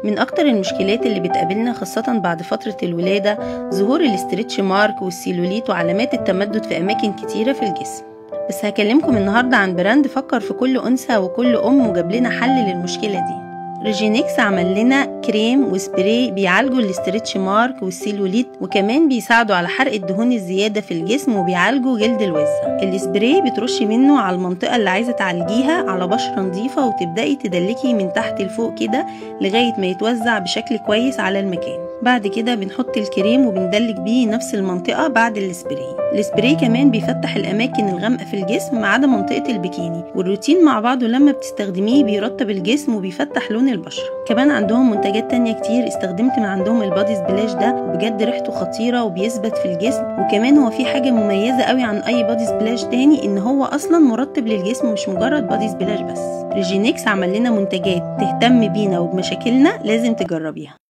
من أكتر المشكلات اللي بتقابلنا خاصة بعد فترة الولادة ظهور الاسترتش مارك والسيلوليت وعلامات التمدد في أماكن كتيرة في الجسم. بس هكلمكم النهاردة عن براند فكر في كل أنثى وكل أم وجاب لنا حل للمشكلة دي. ريجينكس عمل لنا كريم وسبراي بيعالجوا الاسترتش مارك والسيلوليت، وكمان بيساعدوا على حرق الدهون الزيادة في الجسم وبيعالجوا جلد الوزة. السبراي بترشي منه على المنطقة اللي عايزة تعالجيها على بشرة نظيفة، وتبدأي تدلكي من تحت لفوق كده لغاية ما يتوزع بشكل كويس على المكان. بعد كده بنحط الكريم وبندلك بيه نفس المنطقة بعد السبراي. السبراي كمان بيفتح الأماكن الغامقة في الجسم ما عدا منطقة البكيني، والروتين مع بعضه لما بتستخدميه بيرطب الجسم وبيفتح لون البشرة. كمان عندهم منتجات تانية كتير، استخدمت من عندهم البادي سبلاش ده وبجد ريحته خطيرة وبيثبت في الجسم. وكمان هو في حاجة مميزة قوي عن أي بادي سبلاش تاني، إن هو أصلا مرطب للجسم مش مجرد بادي سبلاش بس. ريجينكس عمل لنا منتجات تهتم بينا وبمشاكلنا، لازم تجربيها.